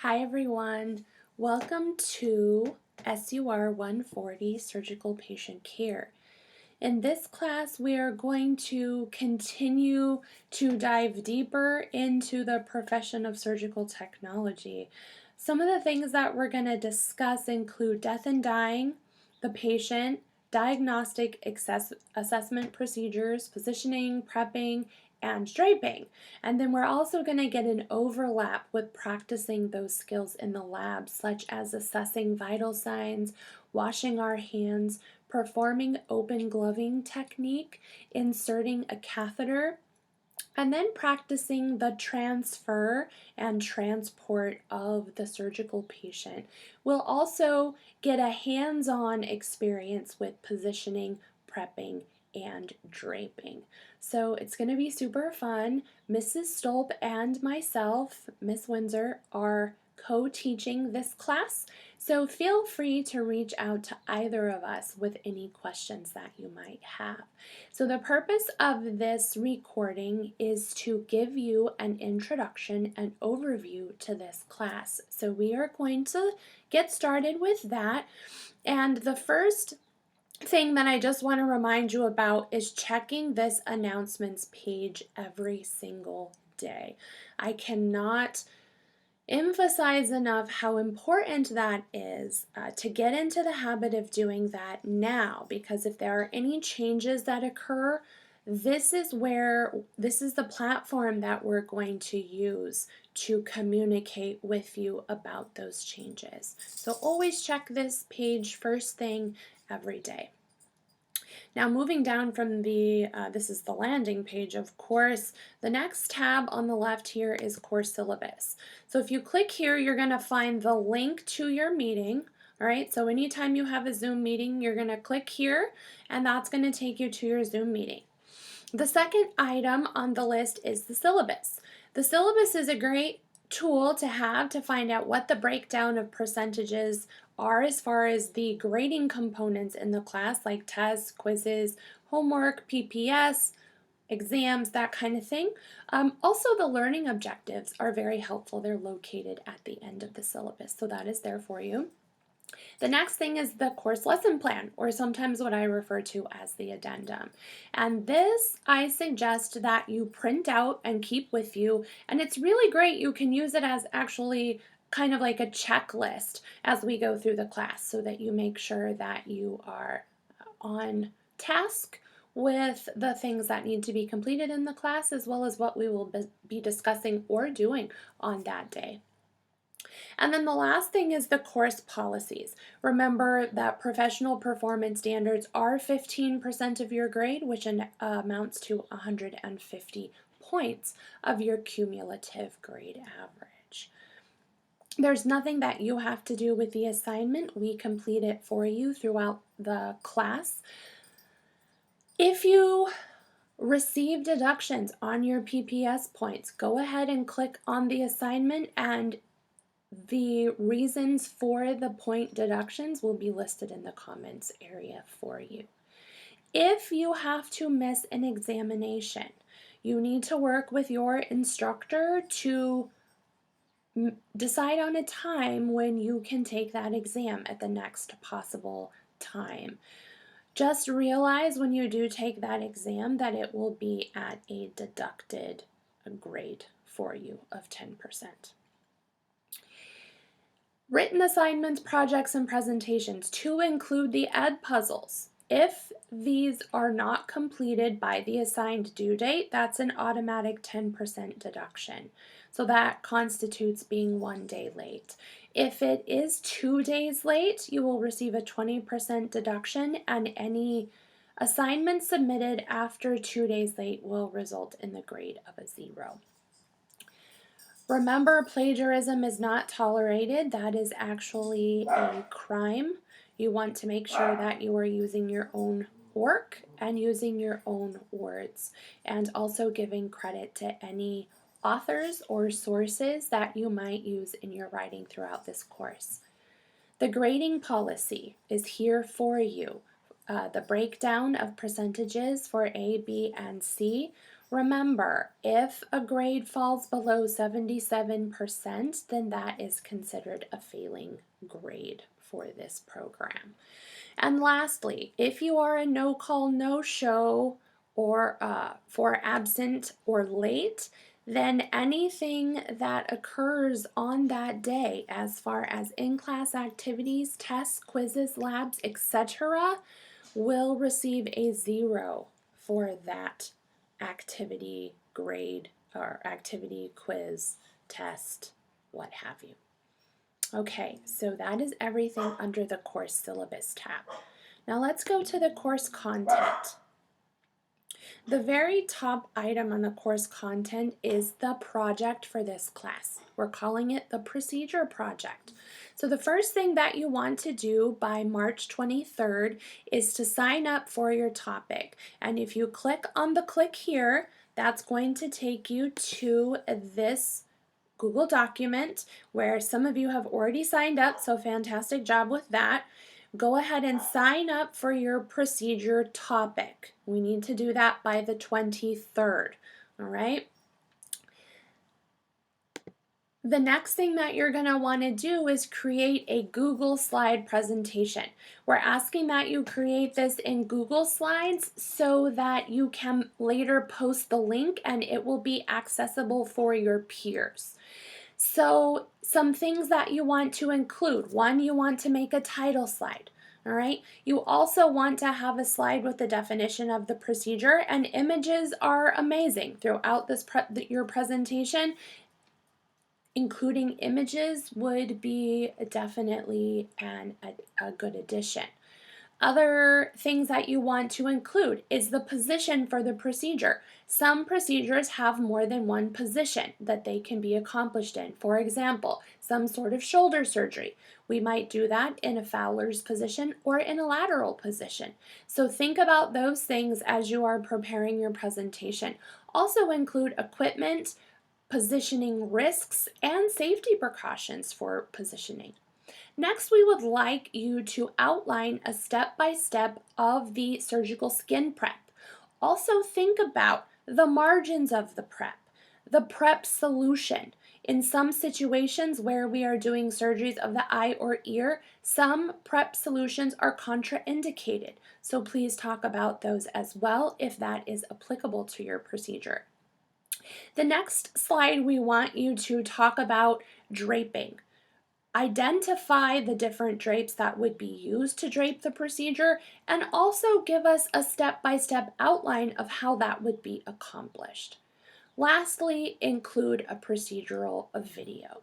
Hi everyone, welcome to SUR140 Surgical Patient Care. In this class, we are going to continue to dive deeper into the profession of surgical technology. Some of the things that we're going to discuss include death and dying, the patient, diagnostic assessment procedures, positioning, prepping, and draping. And then we're also going to get an overlap with practicing those skills in the lab, such as assessing vital signs, washing our hands, performing open gloving technique, inserting a catheter, and then practicing the transfer and transport of the surgical patient. We'll also get a hands-on experience with positioning, prepping, and draping. So it's going to be super fun. Mrs. Stolp and myself, Miss Windsor, are co-teaching this class, so feel free to reach out to either of us with any questions that you might have. So the purpose of this recording is to give you an introduction and overview to this class. So we are going to get started with that, and the first thing that I just want to remind you about is checking this announcements page every single day. I cannot emphasize enough how important that is to get into the habit of doing that now, because if there are any changes that occur, this is the platform that we're going to use to communicate with you about those changes. So always check this page first thing every day. Now moving down from this is the landing page, of course. The next tab on the left here is course syllabus. So if you click here, you're going to find the link to your meeting. All right, so anytime you have a Zoom meeting, you're going to click here, and that's going to take you to your Zoom meeting. The second item on the list is the syllabus. The syllabus is a great tool to have to find out what the breakdown of percentages are as far as the grading components in the class, like tests, quizzes, homework, PPS, exams, that kind of thing. Also, the learning objectives are very helpful. They're located at the end of the syllabus, so that is there for you. The next thing is the course lesson plan, or sometimes what I refer to as the addendum. And this I suggest that you print out and keep with you, and it's really great. You can use it as actually kind of like a checklist as we go through the class, so that you make sure that you are on task with the things that need to be completed in the class, as well as what we will be discussing or doing on that day. And then the last thing is the course policies. Remember that professional performance standards are 15% of your grade, which amounts to 150 points of your cumulative grade average. There's nothing that you have to do with the assignment. We complete it for you throughout the class. If you receive deductions on your PPS points, go ahead and click on the assignment, and the reasons for the point deductions will be listed in the comments area for you. If you have to miss an examination, you need to work with your instructor to decide on a time when you can take that exam at the next possible time. Just realize when you do take that exam that it will be at a deducted grade for you of 10%. Written assignments, projects, and presentations to include the ed puzzles. If these are not completed by the assigned due date, that's an automatic 10% deduction. So that constitutes being 1 day late. If it is 2 days late, you will receive a 20% deduction, and any assignment submitted after 2 days late will result in the grade of a 0. Remember, plagiarism is not tolerated. That is actually a crime. You want to make sure that you are using your own work and using your own words, and also giving credit to any authors or sources that you might use in your writing throughout this course. The grading policy is here for you. The breakdown of percentages for A, B, and C Remember, if a grade falls below 77%, then that is considered a failing grade for this program. And lastly, if you are a no call, no show, or for absent or late, then anything that occurs on that day, as far as in-class activities, tests, quizzes, labs, etc., will receive a 0 for that activity, grade, or activity, quiz, test, what have you. Okay, so that is everything under the course syllabus tab. Now let's go to the course content. The very top item on the course content is the project for this class. We're calling it the procedure project. So the first thing that you want to do by March 23rd is to sign up for your topic. And if you click on the click here, that's going to take you to this Google document where some of you have already signed up, so fantastic job with that. Go ahead and sign up for your procedure topic. We need to do that by the 23rd, all right? The next thing that you're going to want to do is create a Google slide presentation. We're asking that you create this in Google Slides so that you can later post the link and it will be accessible for your peers. So some things that you want to include. One, you want to make a title slide. All right. You also want to have a slide with the definition of the procedure, and images are amazing throughout this your presentation. Including images would be definitely a good addition. Other things that you want to include is the position for the procedure. Some procedures have more than one position that they can be accomplished in. For example, some sort of shoulder surgery. We might do that in a Fowler's position or in a lateral position. So think about those things as you are preparing your presentation. Also include equipment, positioning risks, and safety precautions for positioning. Next, we would like you to outline a step-by-step of the surgical skin prep. Also think about the margins of the prep solution. In some situations where we are doing surgeries of the eye or ear, some prep solutions are contraindicated. So please talk about those as well if that is applicable to your procedure. The next slide, we want you to talk about draping. Identify the different drapes that would be used to drape the procedure and also give us a step-by-step outline of how that would be accomplished. Lastly, include a procedural video.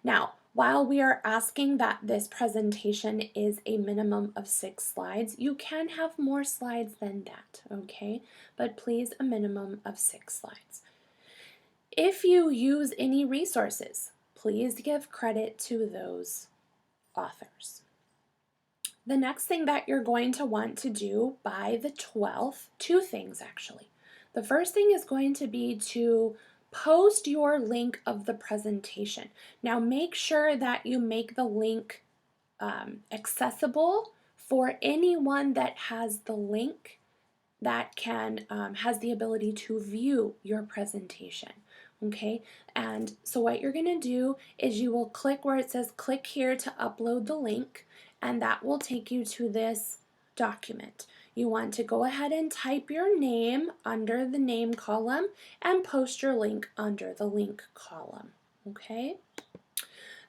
Now, while we are asking that this presentation is a minimum of 6 slides, you can have more slides than that, okay? But please, a minimum of 6 slides. If you use any resources, please give credit to those authors. The next thing that you're going to want to do by the 12th, 2 things actually. The first thing is going to be to post your link of the presentation. Now make sure that you make the link accessible for anyone that has the link that can has the ability to view your presentation. Okay, and so what you're going to do is you will click where it says click here to upload the link, and that will take you to this document. You want to go ahead and type your name under the name column and post your link under the link column. Okay.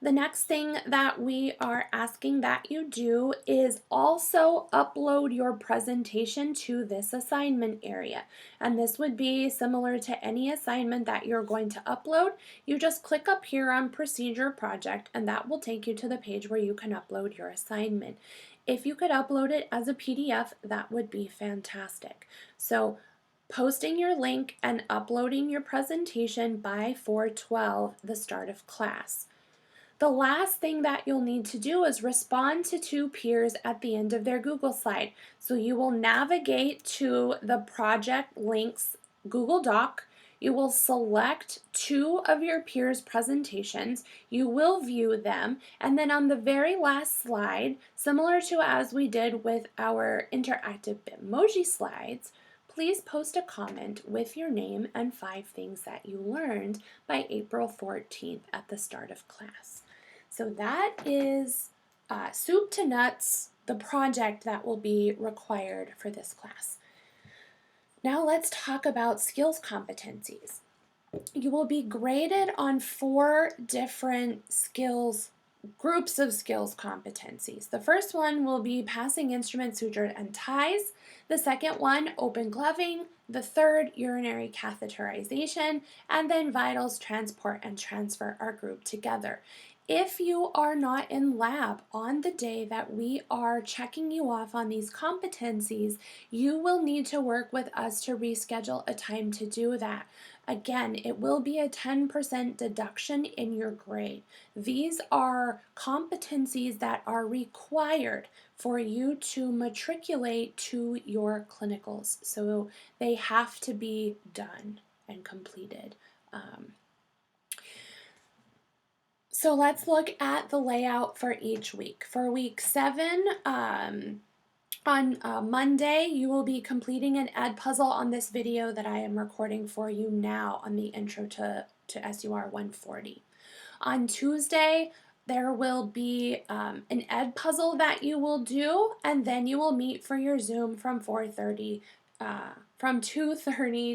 The next thing that we are asking that you do is also upload your presentation to this assignment area. And this would be similar to any assignment that you're going to upload. You just click up here on Procedure Project and that will take you to the page where you can upload your assignment. If you could upload it as a PDF, that would be fantastic. So posting your link and uploading your presentation by 4/12, the start of class. The last thing that you'll need to do is respond to 2 peers at the end of their Google slide. So you will navigate to the project links Google Doc. You will select 2 of your peers' presentations. You will view them. And then on the very last slide, similar to as we did with our interactive Bitmoji slides, please post a comment with your name and 5 things that you learned by April 14th at the start of class. So that is soup to nuts, the project that will be required for this class. Now let's talk about skills competencies. You will be graded on 4 different groups of skills competencies. The first one will be passing instrument suture and ties. The second one, open gloving. The third, urinary catheterization. And then vitals, transport, and transfer are grouped together. If you are not in lab on the day that we are checking you off on these competencies, you will need to work with us to reschedule a time to do that. Again, it will be a 10% deduction in your grade. These are competencies that are required for you to matriculate to your clinicals. So they have to be done and completed. So let's look at the layout for each week. For week 7, on Monday, you will be completing an ed puzzle on this video that I am recording for you now on the intro to SUR140. On Tuesday, there will be an ed puzzle that you will do, and then you will meet for your Zoom from 2:30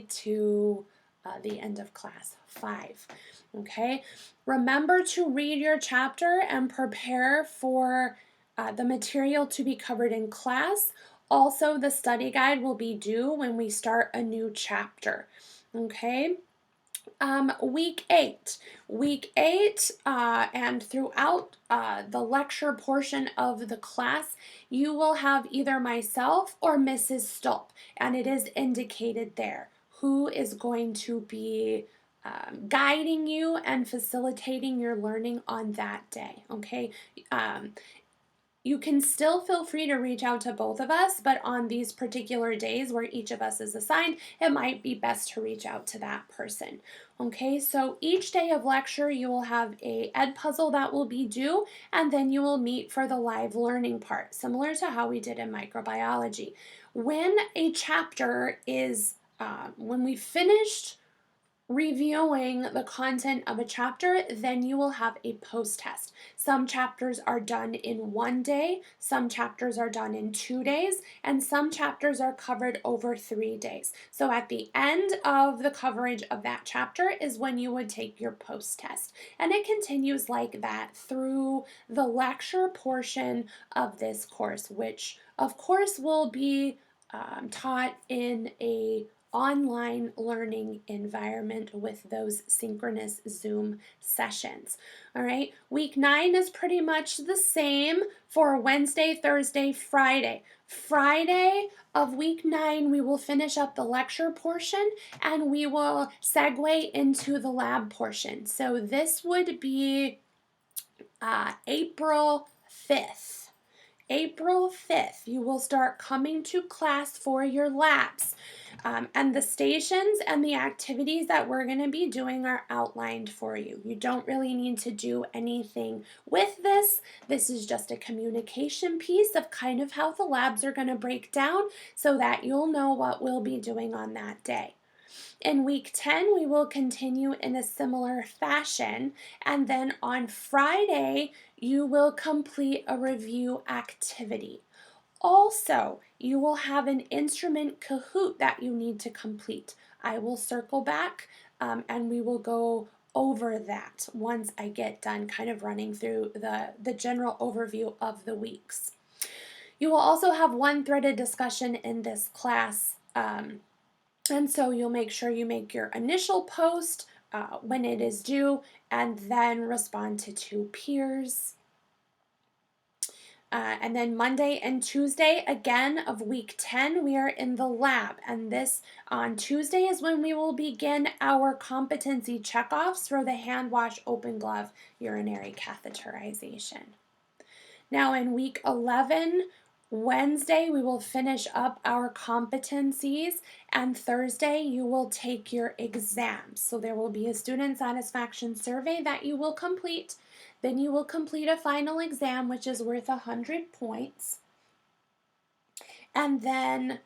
to the end of class 5. Okay, remember to read your chapter and prepare for the material to be covered in class. Also, the study guide will be due when we start a new chapter. Okay. Week 8. And throughout the lecture portion of the class, you will have either myself or Mrs. Stolp, and it is indicated there who is going to be guiding you and facilitating your learning on that day, okay? You can still feel free to reach out to both of us, but on these particular days where each of us is assigned, it might be best to reach out to that person. Okay, so each day of lecture, you will have a ed puzzle that will be due, and then you will meet for the live learning part, similar to how we did in microbiology. When a chapter is, when we finished reviewing the content of a chapter, then you will have a post-test. Some chapters are done in 1 day, some chapters are done in 2 days, and some chapters are covered over 3 days. So at the end of the coverage of that chapter is when you would take your post-test. And it continues like that through the lecture portion of this course, which of course will be taught in a online learning environment with those synchronous Zoom sessions. All right, week 9 is pretty much the same for Wednesday, Thursday, Friday. Friday of week 9, we will finish up the lecture portion and we will segue into the lab portion. So this would be April 5th. April 5th, you will start coming to class for your labs. And the stations and the activities that we're going to be doing are outlined for you. You don't really need to do anything with this. This is just a communication piece of kind of how the labs are going to break down so that you'll know what we'll be doing on that day. In week 10, we will continue in a similar fashion, and then on Friday, you will complete a review activity. Also, you will have an instrument Kahoot that you need to complete. I will circle back and we will go over that once I get done kind of running through the general overview of the weeks. You will also have one threaded discussion in this class, and so you'll make sure you make your initial post when it is due and then respond to 2 peers. And then Monday and Tuesday, again, of week 10, we are in the lab. And this on Tuesday is when we will begin our competency checkoffs for the hand wash, open glove, urinary catheterization. Now in week 11, Wednesday, we will finish up our competencies, and Thursday, you will take your exams. So there will be a student satisfaction survey that you will complete. Then you will complete a final exam, which is worth 100 points. And then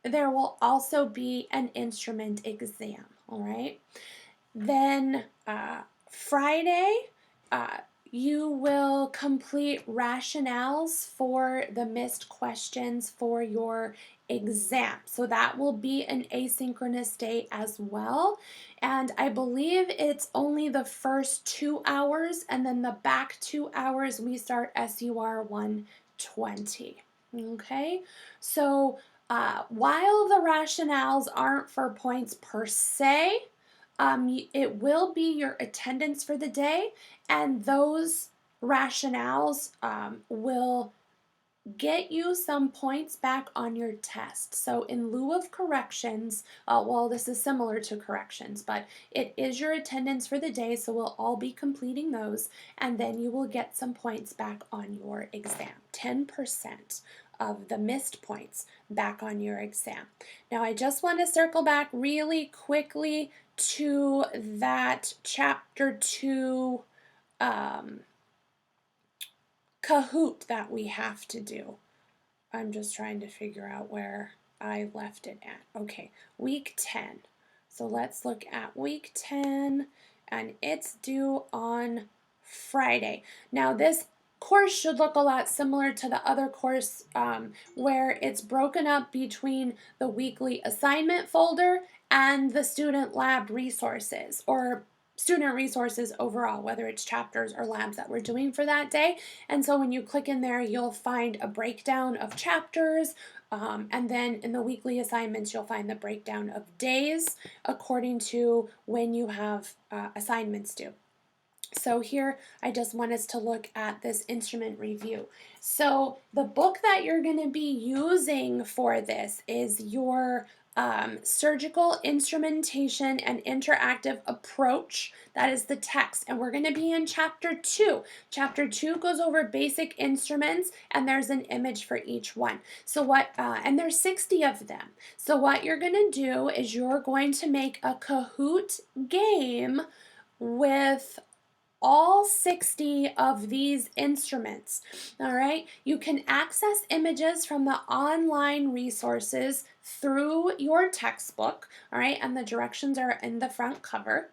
there will also be an instrument exam, all right? Then Friday, uh, you will complete rationales for the missed questions for your exam. So that will be an asynchronous day as well. And I believe it's only the first 2 hours, and then the back 2 hours we start SUR 120. Okay, so while the rationales aren't for points per se, it will be your attendance for the day, and those rationales will get you some points back on your test. So in lieu of corrections, well, this is similar to corrections, but it is your attendance for the day, so we'll all be completing those, and then you will get some points back on your exam, 10% of the missed points back on your exam. Now, I just want to circle back really quickly to that Chapter 2 Kahoot that we have to do. I'm just trying to figure out where I left it at. Okay, week 10. So let's look at week 10, and it's due on Friday. Now, this course should look a lot similar to the other course where it's broken up between the weekly assignment folder and the student lab resources, or student resources overall, whether it's chapters or labs that we're doing for that day. And so when you click in there, you'll find a breakdown of chapters, and then in the weekly assignments, you'll find the breakdown of days according to when you have assignments due. So here, I just want us to look at this instrument review. So the book that you're going to be using for this is your Surgical Instrumentation and Interactive Approach. That is the text, and we're going to be in Chapter 2. Chapter 2 goes over basic instruments, and there's an image for each one. So and there's 60 of them. So what you're going to do is you're going to make a Kahoot game with all 60 of these instruments. All right, you can access images from the online resources through your textbook. All right, and the directions are in the front cover.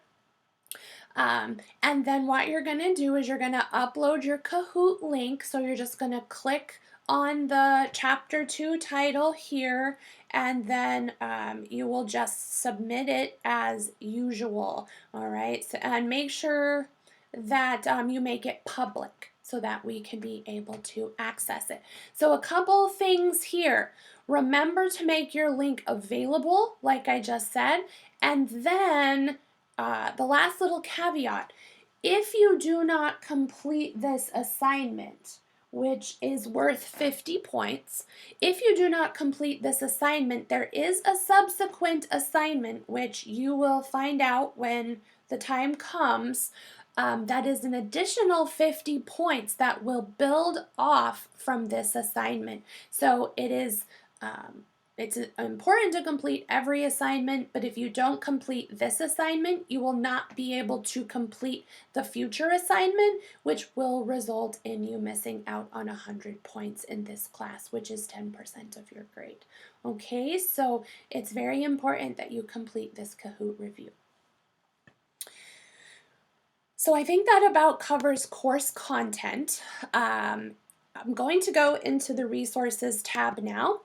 And then what you're going to do is you're going to upload your Kahoot link. So you're just going to click on the Chapter 2 title here, and then you will just submit it as usual. All right, so, and make sure that you make it public so that we can be able to access it. So a couple things here. Remember to make your link available, like I just said, and then the last little caveat, if you do not complete this assignment, which is worth 50 points, if you do not complete this assignment, there is a subsequent assignment which you will find out when the time comes. That is an additional 50 points that will build off from this assignment. So it is it's important to complete every assignment, but if you don't complete this assignment, you will not be able to complete the future assignment, which will result in you missing out on 100 points in this class, which is 10% of your grade. Okay, so it's very important that you complete this Kahoot review. So I think that about covers course content. I'm going to go into the resources tab now.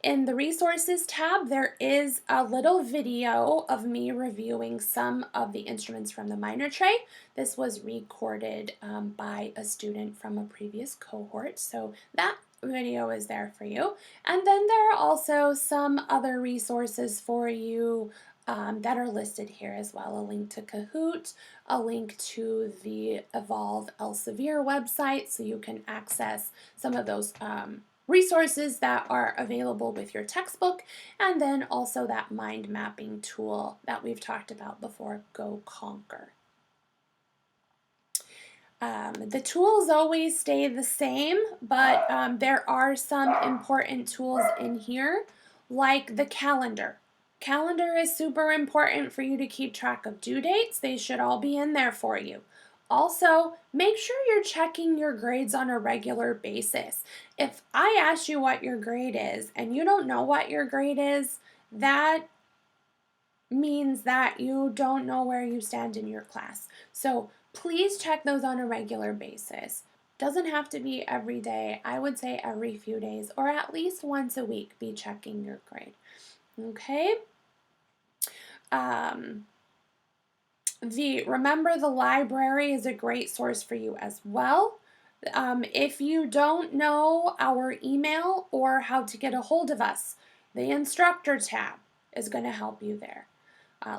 In the resources tab, there is a little video of me reviewing some of the instruments from the minor tray. This was recorded by a student from a previous cohort, so that video is there for you. And then there are also some other resources for you that are listed here as well. A link to Kahoot, a link to the Evolve Elsevier website, so you can access some of those resources that are available with your textbook, and then also that mind mapping tool that we've talked about before, Go Conquer. The tools always stay the same, but there are some important tools in here, like the calendar. Calendar is super important for you to keep track of due dates. They should all be in there for you. Also, make sure you're checking your grades on a regular basis. If I ask you what your grade is and you don't know what your grade is, that means that you don't know where you stand in your class. So please check those on a regular basis. Doesn't have to be every day. I would say every few days or at least once a week be checking your grade. Okay? Remember the library is a great source for you as well. If you don't know our email or how to get a hold of us, the instructor tab is going to help you there.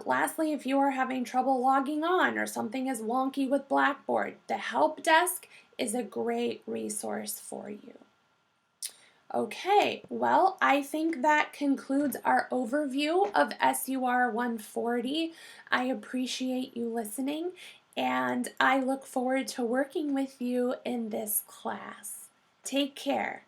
Lastly, if you are having trouble logging on or something is wonky with Blackboard, the help desk is a great resource for you. Okay, well, I think that concludes our overview of SUR140. I appreciate you listening, and I look forward to working with you in this class. Take care.